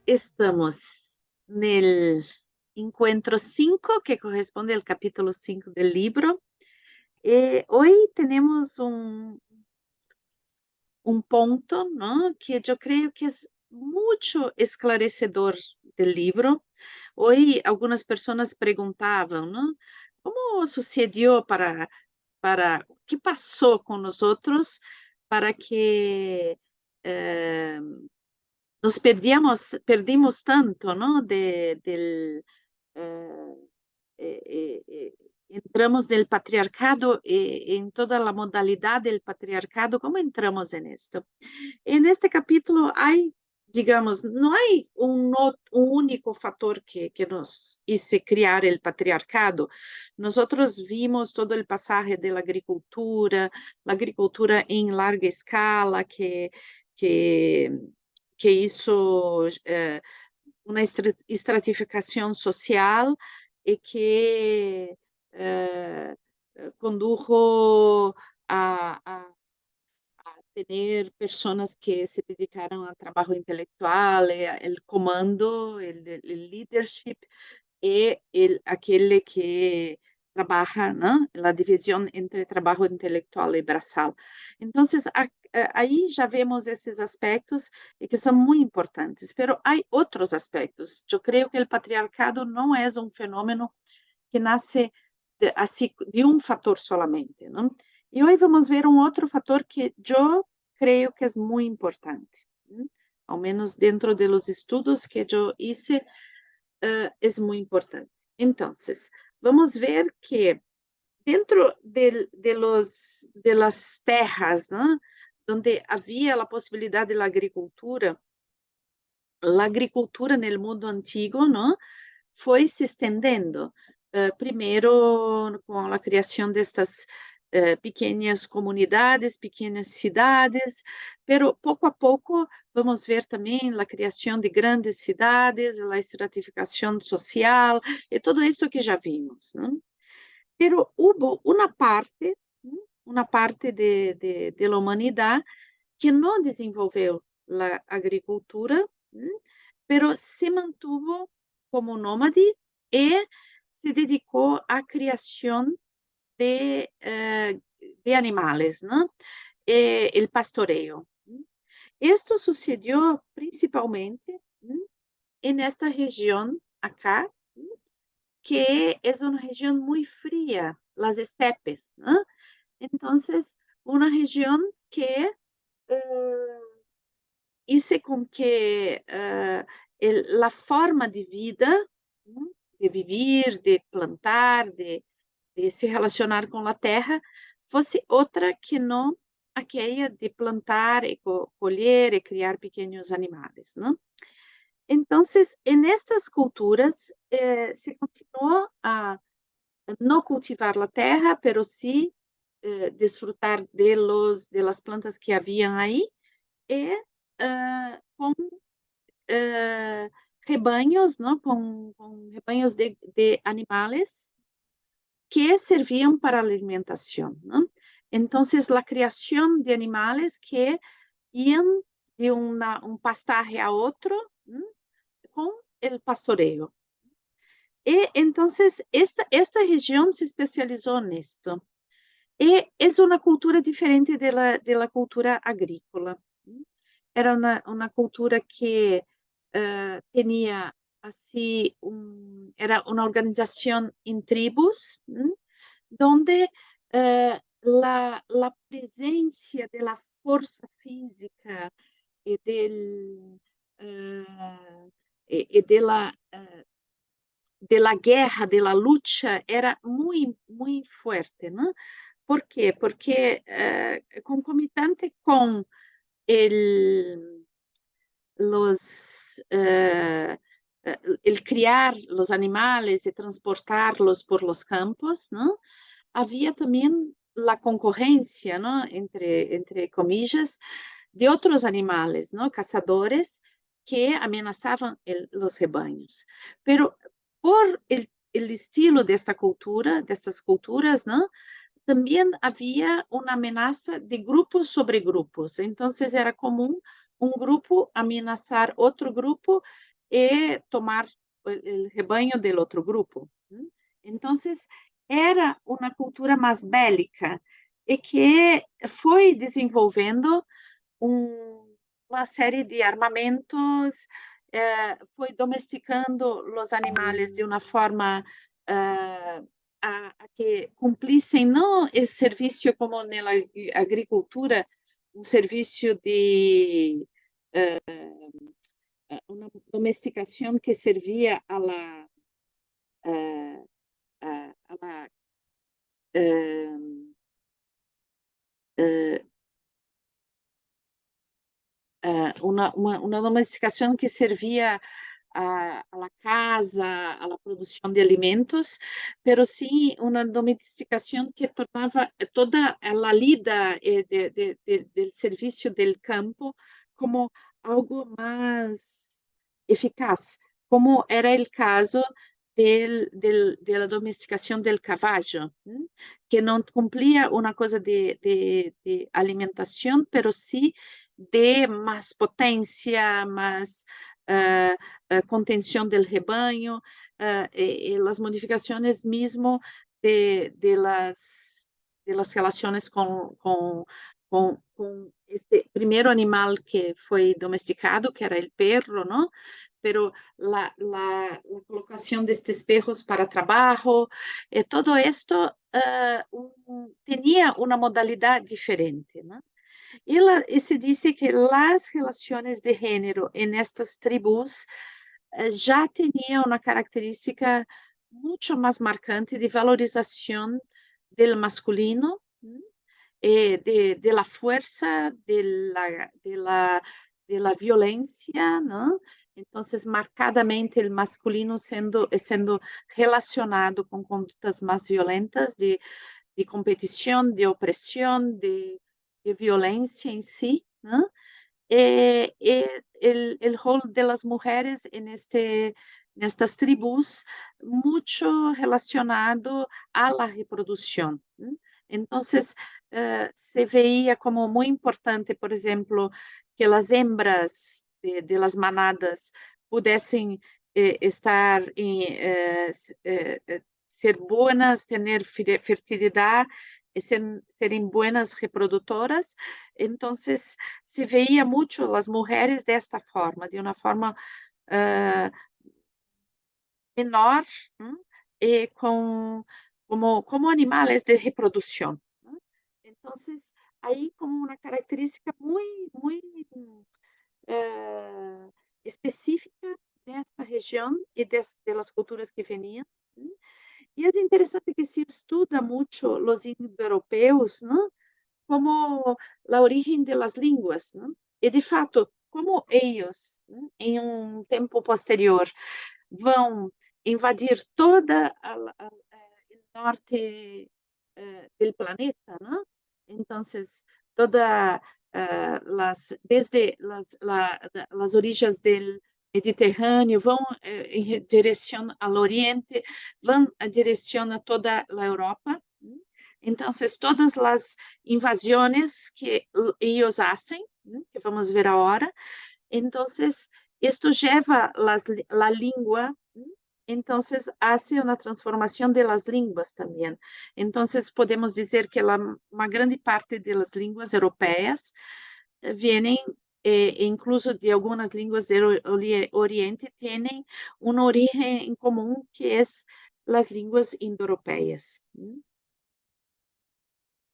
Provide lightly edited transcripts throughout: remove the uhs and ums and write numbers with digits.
Estamos nel encuentro 5, que corresponde al capítulo 5 del libro. Hoy tenemos un punto, ¿no? Que yo creo que es mucho esclarecedor del libro. Hoy algunas personas preguntaban, ¿no? ¿Cómo sucedió qué pasó con nosotros para que eh, perdimos tanto, ¿no? Eh, entramos del patriarcado, en toda la modalidad del patriarcado, ¿cómo entramos en esto? En este capítulo hay, digamos, no hay un único factor que nos hizo crear el patriarcado. Nosotros vimos todo el pasaje de la agricultura en larga escala que, que hizo una estratificación social y que eh, condujo a tener personas que se dedicaron al trabajo intelectual, el comando, el leadership, y aquel que trabaja, ¿no? La división entre trabajo intelectual y braçal. Entonces, ahí ya vemos esos aspectos que son muy importantes, pero hay otros aspectos. Yo creo que el patriarcado no es un fenómeno que nace así, de un factor solamente, ¿no? Y hoy vamos a ver un otro factor que yo creo que es muy importante, ¿no? Al menos dentro de los estudios que yo hice, es muy importante. Entonces, vamos a ver que dentro de las terras, ¿no? Donde había la posibilidad de la agricultura en el mundo antiguo, ¿no? Fue se estendendo. Primero con la creación de estas pequeñas comunidades, pequeñas ciudades, pero poco a poco vamos ver también la creación de grandes ciudades, la estratificación social y todo esto que ya vimos, ¿no? Pero hubo una parte de la humanidad que no desenvolveu la agricultura, pero se mantuvo como nómade y se dedicó a creación de animales, ¿no? El pastoreo. Esto sucedió principalmente en esta región acá, que es una región muy fría, las estepes, ¿no? Entonces, una región que eh, hice com que la forma de vida, ¿no? De vivir, de plantar, de se relacionar com a terra, fosse outra que não aquela de plantar e colher e criar pequenos animais, não? Então, em estas culturas, se continuou a não cultivar a terra, pero sí desfrutar de las plantas que haviam aí e com eh, rebanhos, ¿no? Con rebaños de animales que servían para la alimentación, ¿no? Entonces, la creación de animales que iban de un pastaje a otro, ¿no? Con el pastoreo. Y entonces, esta región se especializó en esto. Y es una cultura diferente de la cultura agrícola. ¿No? Era una cultura que tenía así, era una organización en tribus, ¿no? Donde la presencia de la fuerza física y, eh, y de la guerra, de la lucha, era muy, muy fuerte, ¿no? ¿Por qué? Porque concomitante con el, los, el criar los animales y transportarlos por los campos, ¿no? Había también la concurrencia, ¿no? Entre comillas, de otros animales, ¿no? Cazadores que amenazaban los rebaños. Pero por el estilo de esta cultura, de estas culturas, ¿no? También había una amenaza de grupos sobre grupos. Entonces era común un grupo amenazar otro grupo y tomar el rebaño del otro grupo. Entonces, era uma cultura mais bélica e que foi desenvolvendo uma série de armamentos, foi domesticando os animais de uma forma a que cumprissem não esse serviço como na agricultura, um serviço de uma domesticação que servia eh, a la eh, eh, una domesticación que servía a la casa, a la producción de alimentos, pero sí una domesticación que tornaba toda la lida del servicio del campo como algo más eficaz, como era el caso de la domesticación del caballo, que no cumplía una cosa de alimentación, pero sí de más potencia, más contención del rebaño, las modificaciones mismo de las relaciones con este primer animal que fue domesticado, que era el perro, ¿no? Pero la colocación de estos espejos para trabajo, todo esto tenía una modalidad diferente, ¿no? E se disse que as relações de gênero em estas tribos já tinham uma característica muito mais marcante de valorização do masculino, de la fuerza, de la violencia, ¿no? Entonces, marcadamente el masculino sendo relacionado con conductas más violentas de competición, de opresión, de violencia en sí, ¿no? El rol de las mujeres en estas tribus mucho relacionado a la reproducción. ¿No? Entonces, se veía como muy importante, por ejemplo, que las hembras de las manadas pudiesen estar ser buenas, tener fertilidad, serem buenas reprodutoras. Entonces, se veía mucho las mujeres de esta forma, de una forma uh, menor, ¿no? Como animales de reproducción, ¿no? Entonces, ahí como una característica muy específica de esta región y de las culturas que venían, ¿no? E é interessante que se estuda muito os indo-europeus, não? Como a origem das línguas, não? E de fato, como eles, não? Em um tempo posterior, vão invadir toda o norte do planeta, não? Então, toda desde as origens do Mediterrâneo, vão em direção ao Oriente, vão em direção a toda a Europa. Então, todas as invasões que eles fazem, que vamos ver agora, então, isto leva a língua, então, hace uma transformação de las línguas também. Então, podemos dizer que uma grande parte das línguas europeias vienen, incluso de algunas lenguas del Oriente, tienen un origen en común que es las lenguas indoeuropeas,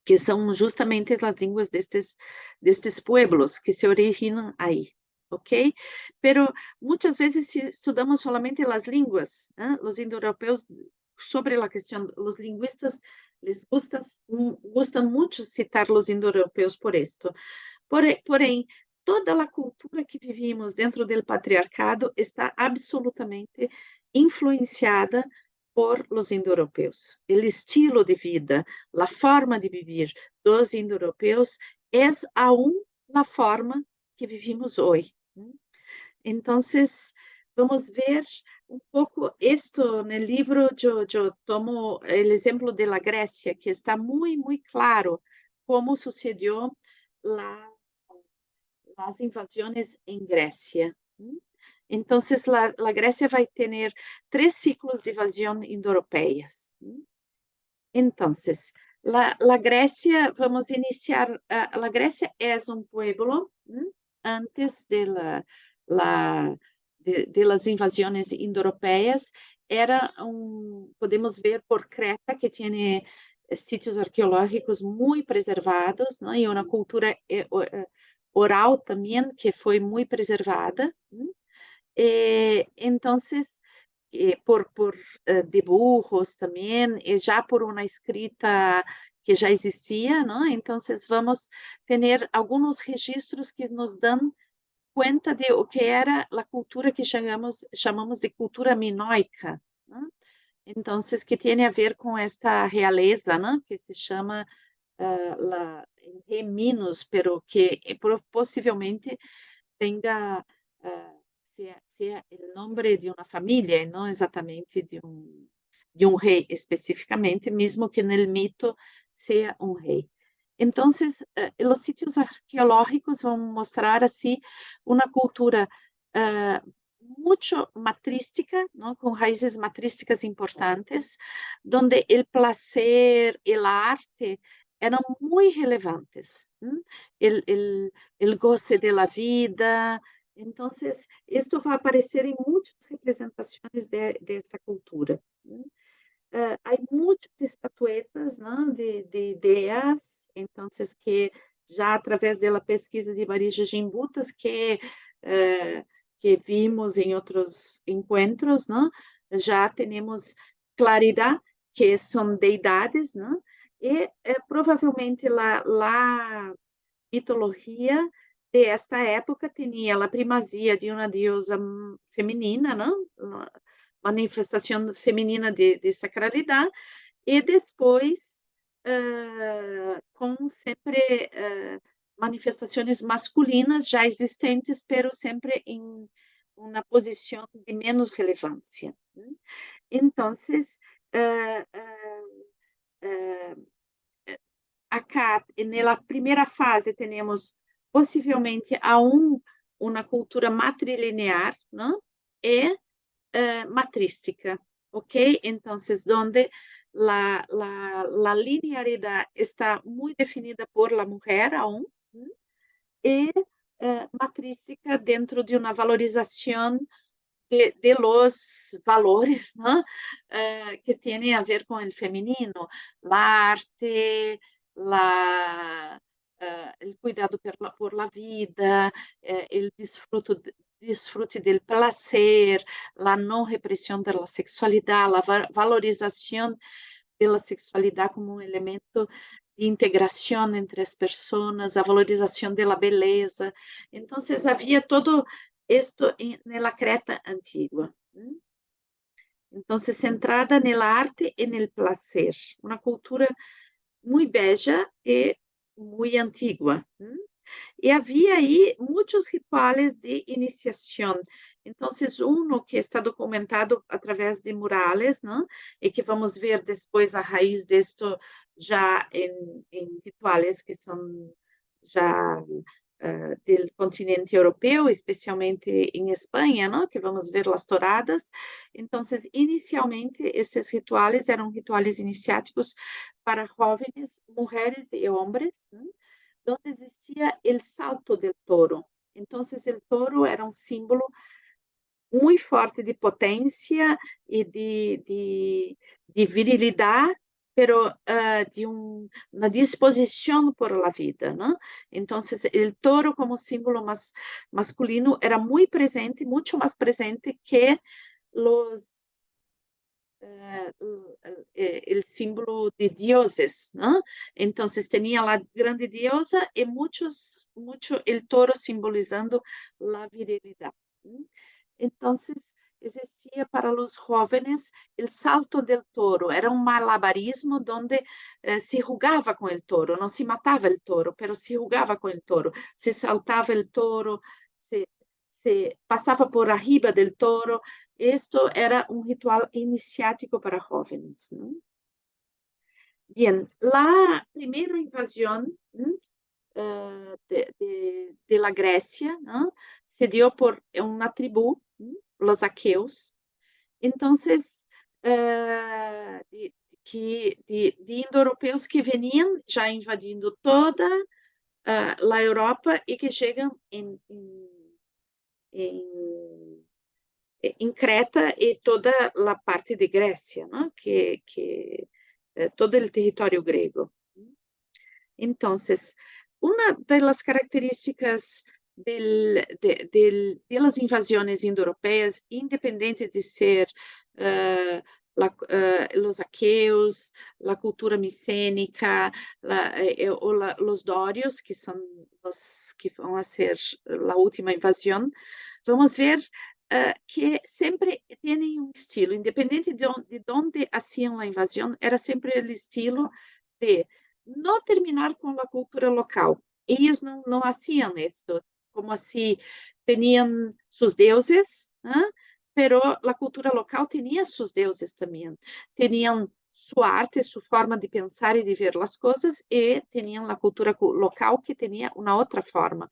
que son justamente las lenguas de estos pueblos que se originan ahí. ¿Ok? Pero muchas veces si estudiamos solamente las lenguas, los indoeuropeos, sobre la cuestión, los lingüistas les gustan mucho citar los indoeuropeos por esto. Porém, toda a cultura que vivimos dentro do patriarcado está absolutamente influenciada por los indo-europeus. O estilo de vida, a forma de viver dos indo-europeus é aún a forma que vivimos hoje. Então, vamos ver um pouco isto no livro. Eu tomo o exemplo da Grécia, que está muito claro como sucedeu lá as invasões em Grécia. Entonces, la Grecia va a tener 3 ciclos de invasión indoeuropeas. Entonces, la Grecia, vamos a iniciar, la Grecia es un pueblo antes de las invasiones indoeuropeas, podemos ver por Creta, que tiene sitios arqueológicos muy preservados, ¿no? Y una cultura oral también que fue muy preservada. Entonces, por dibujos também, e já por uma escrita que já existia, não? Então, vamos ter alguns registros que nos dão conta de o que era a cultura que chamamos de cultura minoica, não? Então, que tem a ver com esta realeza, não? Que se chama Rei Minos, pero que possivelmente tenha sea el nombre de una familia y no exactamente de un rey específicamente, mismo que en el mito sea un rey. Entonces, los sitios arqueológicos van a mostrar así una cultura mucho matrística, ¿no? Con raíces matrísticas importantes, donde el placer, el arte eran muy relevantes. El goce de la vida. Entonces, esto va a aparecer en muchas representaciones de esta cultura. Hay muchas estatuetas, ¿no? de ideas, entonces que já através da pesquisa de Marija Gimbutas, que vimos em outros encontros, ¿no? Já temos claridade que são deidades, ¿no? E provavelmente la mitologia de esta época tinha a primazia de uma deusa feminina, não? Uma manifestação feminina de sacralidade, e depois, com sempre manifestações masculinas já existentes, pero sempre em uma posição de menos relevância. Então, acá, na primeira fase, temos possivelmente aún uma cultura matrilinear, não? E matrística, ok? Então, onde a linearidade está muito definida por la mulher aún, e matrística dentro de uma valorização de los valores, ¿no? Que tienen a ver con el femenino, la arte, el cuidado por la vida, el disfrute del placer, la no represión de la sexualidad, la valorización de la sexualidad como un elemento de integración entre as pessoas, a valorização da beleza. Então, havia todo isto na Creta antiga. Então, centrada na arte e no placer. Uma cultura muito bella e muito antiga. E havia aí muitos rituais de iniciação. Então, que está documentado através de murales, não? E que vamos ver depois a raiz disto já em rituais que são já do continente europeu, especialmente em Espanha, não? Que vamos ver as touradas. Então, inicialmente, esses rituais eram rituais iniciáticos para jovens, mulheres e homens, não? Donde existia o salto del toro. Então, o toro era um símbolo muito forte de potência e de virilidade, pero de uma disposição por la vida, ¿no? Então, o toro como símbolo masculino era muito presente, muito mais presente que os el símbolo de dioses, ¿no? Entonces tenía la grande diosa y mucho el toro simbolizando la virilidad. Entonces existía para los jóvenes el salto del toro, era un malabarismo donde se jugaba con el toro, no se mataba el toro, pero se jugaba con el toro, se saltaba el toro, se pasaba por arriba del toro. Esto era un ritual iniciático para jóvenes, ¿no? Bien, la primera invasión de la Grecia, ¿no? se dio por una tribu, los aqueos. Entonces, de indo-europeus que veniam já invadindo toda a Europa e que chegam em Creta e toda a parte de Grécia, né? Todo o território grego. Então, uma das características de las invasões indo-europeias, independente de ser los aqueus, a cultura micênica, os dórios, que são os que vão ser a última invasão, vamos ver que sempre têm um estilo, independente de onde hacían a invasão, era sempre o estilo de não terminar com a cultura local. Eles não hacían esto, como assim, tinham seus deuses, pero a cultura local tinha seus deuses também. Tinham sua arte, sua forma de pensar e de ver as coisas, e tinham a cultura local que tinha uma outra forma.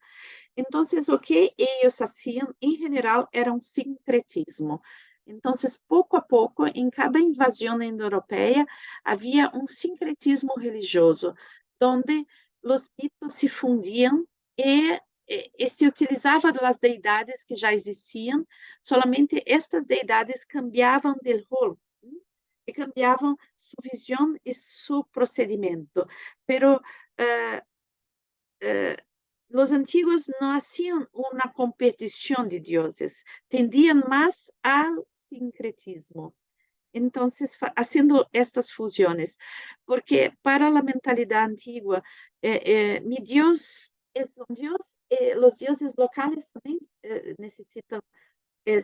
Então, o que eles faziam, em geral, era um sincretismo. Então, pouco a pouco, em cada invasão indo-europeia, havia um sincretismo religioso, onde os mitos se fundiam e se utilizavam das deidades que já existiam, solamente estas deidades cambiavam de rol, e cambiavam sua visão e seu procedimento. Pero los antiguos no hacían una competición de dioses, tendían más al sincretismo. Entonces, haciendo estas fusiones, porque para la mentalidad antigua, mi Dios es un Dios, los dioses locales también necesitan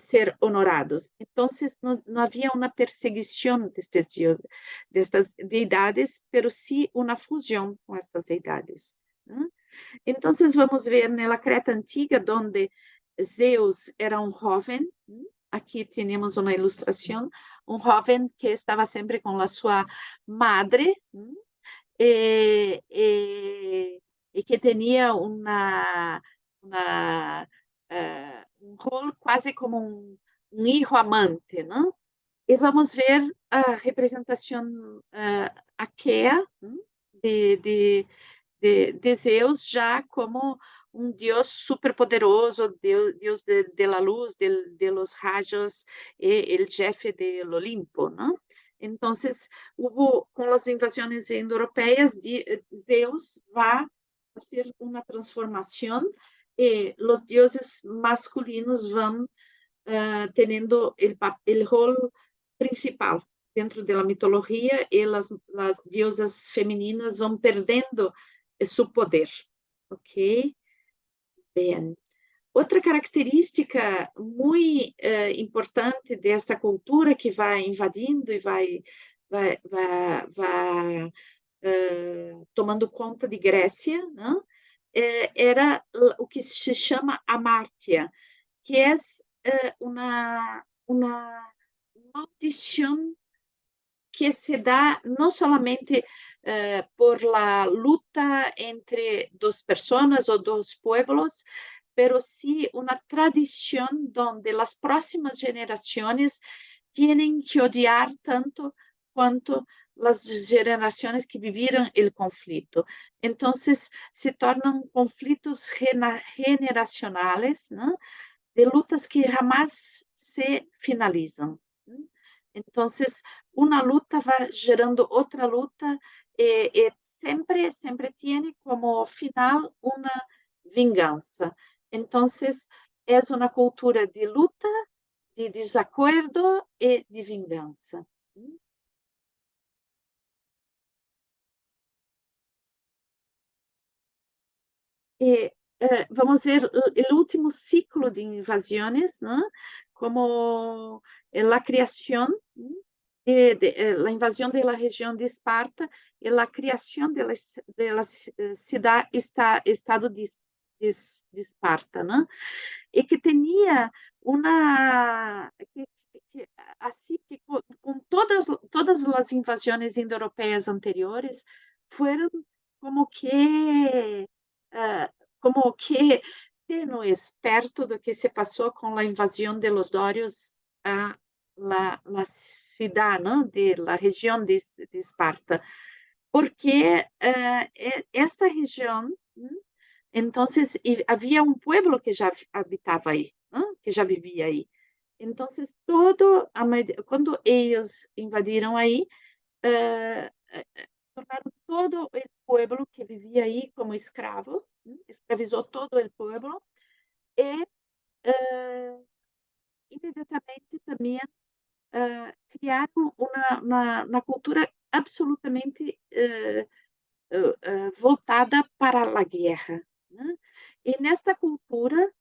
ser honorados. Entonces, no había una perseguición de estos dioses, de estas deidades, pero sí una fusión con estas deidades. ¿No? Entonces vamos ver na Creta antiga, onde Zeus era um jovem. Aqui temos uma ilustração, um jovem que estava sempre com a sua madre e que tinha um rol quase como um hijo amante, não? E vamos ver a representação aquea de Zeus já como um Deus superpoderoso, Deus de la luz, de los rayos, el jefe del Olimpo, ¿no? Entonces, com as invasões indo-europeias, Zeus vai fazer uma transformação e os deuses masculinos vão tendo o rol principal dentro da mitologia e as diosas femininas vão perdendo su poder, ok? Bem, outra característica muito importante desta cultura que vai invadindo e vai tomando conta de Grécia, né? Era o que se chama amártia, que é uma maldição que se dá não somente por la luta entre dos personas ou dos pueblos, pero sí una tradición donde las próximas generaciones tienen que odiar tanto quanto las generaciones que vivieron el conflicto. Entonces, se tornan conflictos generacionales, ¿no? De lutas que jamás se finalizam. Então, uma luta vai gerando outra luta e sempre tem como final uma vingança. Então, é uma cultura de luta, de desacordo e de vingança. E vamos ver o último ciclo de invasões, né? Como a criação, a invasão da região de Esparta e a criação da cidade, estado de Esparta, né? E que tinha uma assim que com todas as invasões indo-europeias anteriores foram como que tenues perto do que se passou com a invasão de los dórios a la ciudad, ¿no? De la região de Esparta, porque esta região, entonces havia um pueblo que já habitava aí, ¿no? Que já vivia aí. Então, quando eles invadiram aí, eh, tornaram todo o pueblo que vivia aí como escravo, escravizou todo o pueblo e imediatamente também criaram uma cultura absolutamente voltada para a guerra, né? E nesta cultura,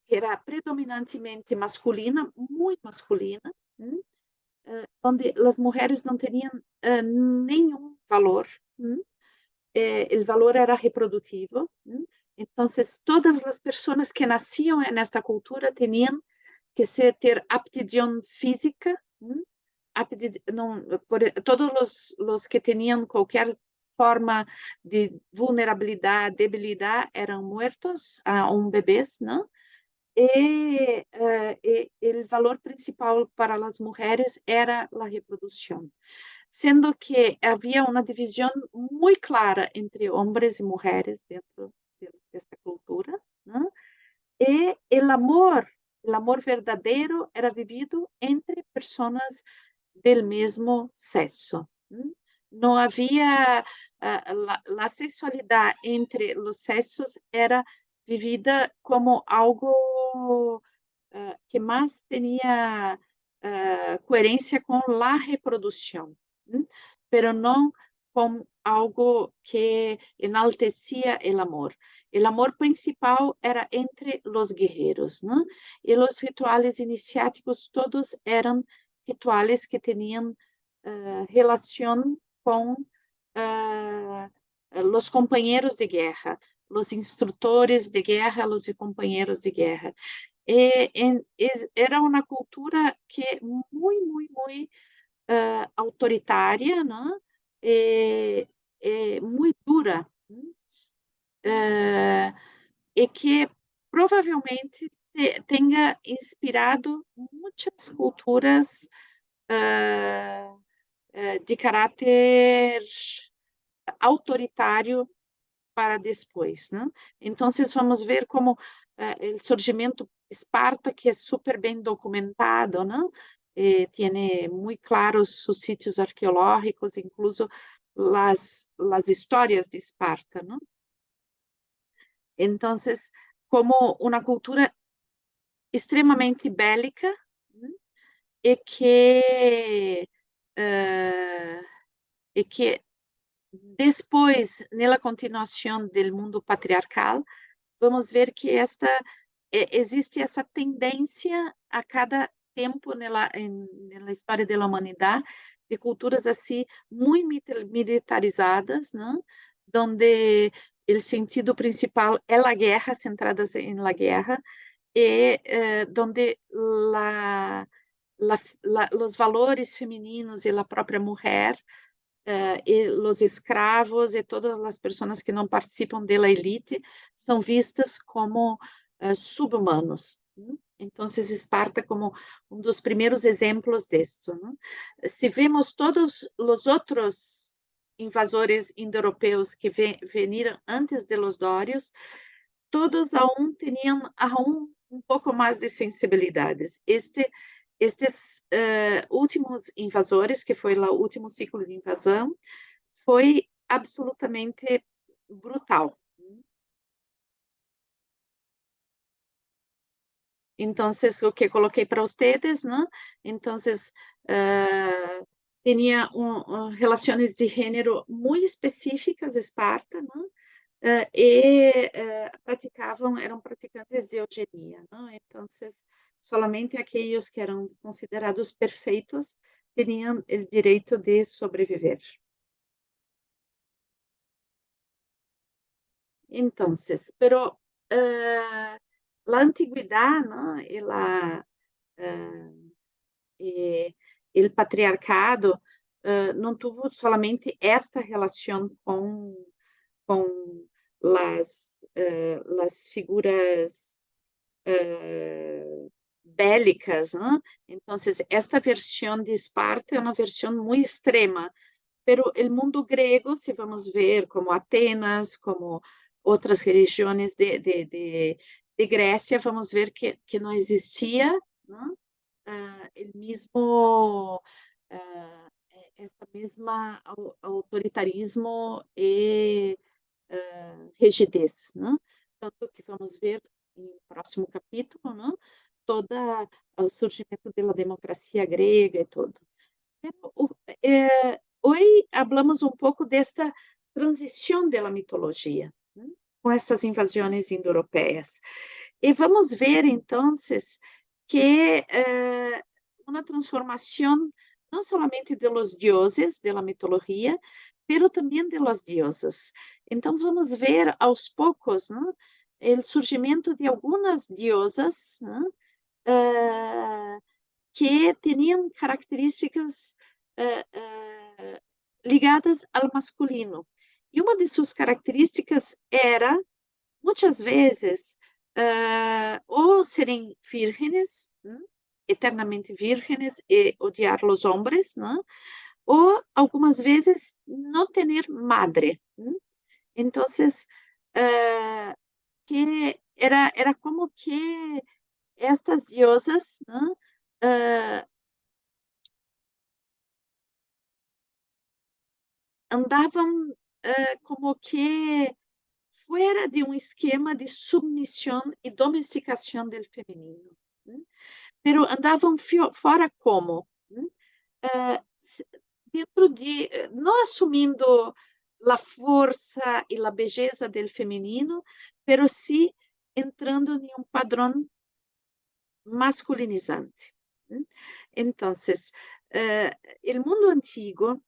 que era predominantemente masculina, muito masculina, né? Onde as mulheres não tinham nenhum valor, né? O valor era reprodutivo, né? Então, todas as pessoas que nasciam nesta cultura tinham que ter aptidão física, não, todos os que tinham qualquer forma de vulnerabilidade, debilidade, eram mortos a bebês, não? O valor principal para as mulheres era a reprodução, sendo que havia uma divisão muito clara entre homens e mulheres dentro desta cultura, não? E o amor verdadeiro era vivido entre pessoas del mesmo sexo. Não havia a sexualidade entre os sexos era vivida como algo que mais tinha coerência com a reprodução, pero não com algo que enaltecia o amor. O amor principal era entre os guerreiros, né? E os rituais iniciáticos todos eram rituais que tinham relação com os companheiros de guerra, os instrutores de guerra, os companheiros de guerra. Era uma cultura que muito autoritária, né? Muito dura, e que provavelmente tenha inspirado muitas culturas de caráter autoritário para depois, né? Então, vamos ver como o surgimento de Esparta, que é super bem documentado, né? Tem muito claros os sítios arqueológicos, incluso as histórias de Esparta, né? Então, como uma cultura extremamente bélica, né? e que uh, e que depois, na continuação do mundo patriarcal, vamos ver que existe essa tendência a cada tempo na história da humanidade de culturas assim muito militarizadas, né? Onde o sentido principal é a guerra, centradas na guerra, e onde os valores femininos e a própria mulher e os escravos e todas as pessoas que não participam da elite são vistas como subhumanos. Então, Esparta como um dos primeiros exemplos disso. Se vemos todos os outros invasores indo-europeus que vieram antes de los dórios, todos aún tinham um pouco mais de sensibilidades. Estes últimos invasores, que foi o último ciclo de invasão, foi absolutamente brutal. Então, o que coloquei para vocês, né? Então, tinha relações de gênero muito específicas, Esparta, né? Eram praticantes de eugenia, ¿no? Então, solamente aqueles que eram considerados perfeitos tinham o direito de sobreviver. Então, pero a antiguidade, ¿no? O patriarcado não teve somente esta relação com as figuras bélicas, né? Então, esta versão de Esparta é uma versão muito extrema, pero o mundo grego, se vamos ver como Atenas, como outras regiões de Grécia, vamos ver que não existia, né? El mismo, essa mesma autoritarismo e rigidez, né? Tanto que vamos ver no próximo capítulo, né? Toda o surgimento da democracia grega e tudo. Hoje falamos um pouco desta transição da mitologia, né? Com essas invasões indo-europeias. E vamos ver, então, que uma transformação não somente de los dioses de la mitologia, pero também de las diosas. Então, vamos ver aos poucos, né, o surgimento de algumas diosas, né, que tinham características ligadas ao masculino. E uma de suas características era, muitas vezes, ou serem vírgenes, né? Eternamente vírgenes e odiar os homens, né? Ou algumas vezes não ter madre, né? Então, que era como que estas diosas, né? Andavam como que fora de um esquema de submissão e domesticação do feminino, né? Pero andavam fora como? Né? Dentro de, não assumindo a força e a beleza do feminino, pero sim entrando em um padrão masculinizante. Né? Então, o mundo antigo,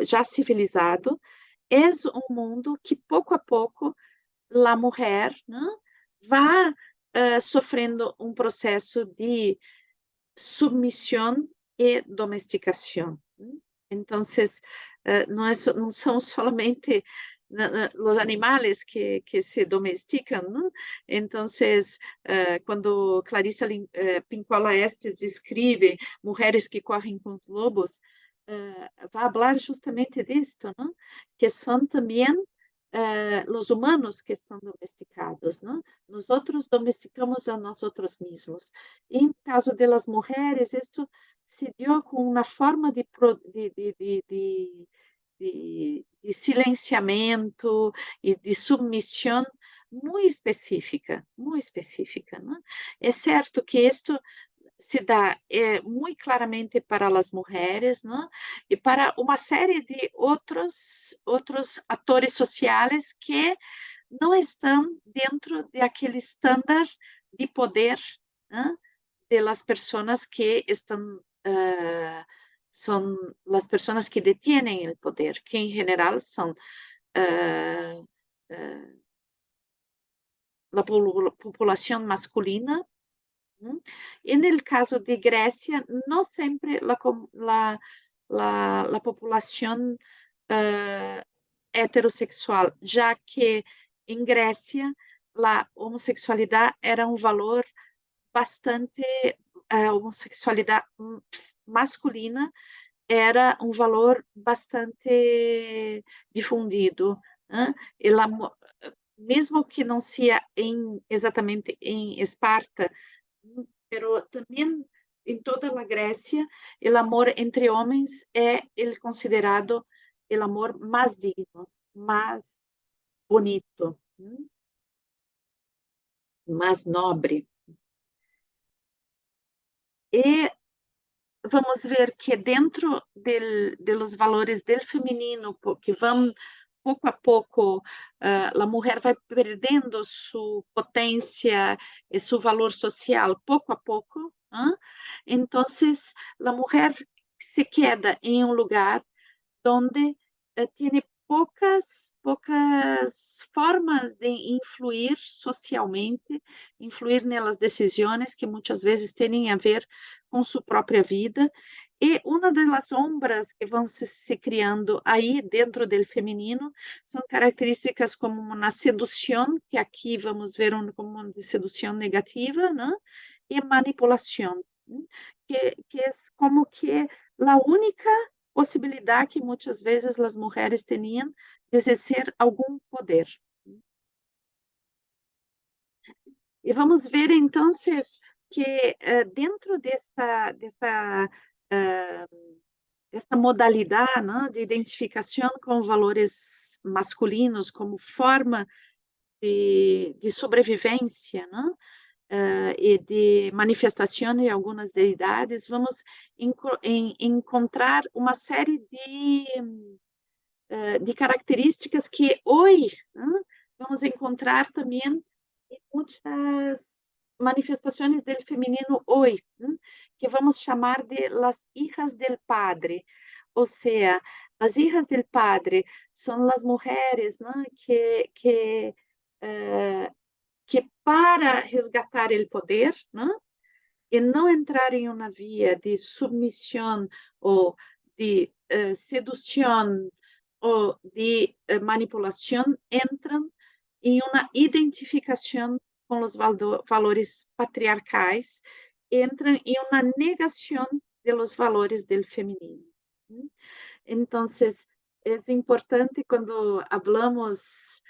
já civilizado, é um mundo que pouco a pouco a mulher, né, vai sofrendo um processo de submissão e domesticação. Então, não são somente os animais que se domesticam, né? Então, quando Clarissa Pincola Estes escreve Mulheres que correm com os lobos, vai falar justamente disto, né? Que são também os humanos que são domesticados, né? Nós outros domesticamos a nós outros mesmos. Em caso das mulheres, isto se deu com uma forma de silenciamento e de submissão muito específica, né? É certo que isto se dá muito claramente para as mulheres, né? E para uma série de outros atores sociais que não estão dentro de aquele estándar de poder, né? De las pessoas que estão são as pessoas que detêm o poder, que em geral são a população masculina. E no caso de Grécia, não sempre a população heterossexual, já que em Grécia a homossexualidade era um valor bastante, a homossexualidade masculina era um valor bastante difundido, né? Mesmo que não seja exatamente em Esparta, pero também em toda a Grécia, o amor entre homens é ele considerado o amor mais digno, mais bonito, mais nobre. E vamos ver que dentro de los valores del feminino, que vão pouco a pouco, a mulher vai perdendo sua potência e seu valor social, pouco a pouco. Então, a mulher se queda em um lugar onde tem poucas formas de influir socialmente, influir nas decisões que muitas vezes têm a ver com sua própria vida, E uma das sombras que vão se criando aí dentro do feminino são características como uma sedução, que aqui vamos ver como uma sedução negativa, né? E manipulação, né? Que é como que a única possibilidade que muitas vezes as mulheres tinham de exercer algum poder. E vamos ver então que dentro eh, desta modalidade, né, de identificação com valores masculinos como forma de sobrevivência, né, e de manifestação de algumas deidades, vamos encontrar uma série de características que hoje, né, vamos encontrar também em muitas manifestações do feminino hoje, né, que vamos chamar de las hijas del padre. Ou seja, as hijas del padre são as mulheres, né, eh, que para resgatar o poder, né, e não entrar em uma via de submissão ou de sedução ou de manipulação, entram em uma identificação com os valores patriarcais, entram em uma negação de los valores del feminino. Então, é importante quando falamos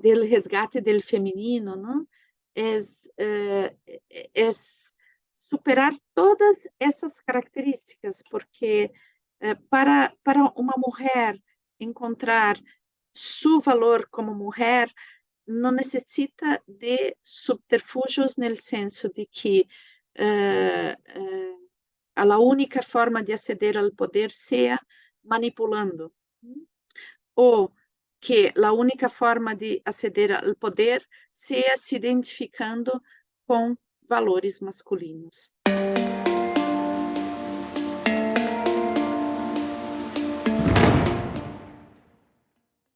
del resgate del feminino, ¿no? É superar todas essas características, porque para uma mulher encontrar seu valor como mulher, não necessita de subterfúgios no senso de que a única forma de aceder ao poder seja manipulando, ou que a única forma de aceder ao poder seja se identificando com valores masculinos.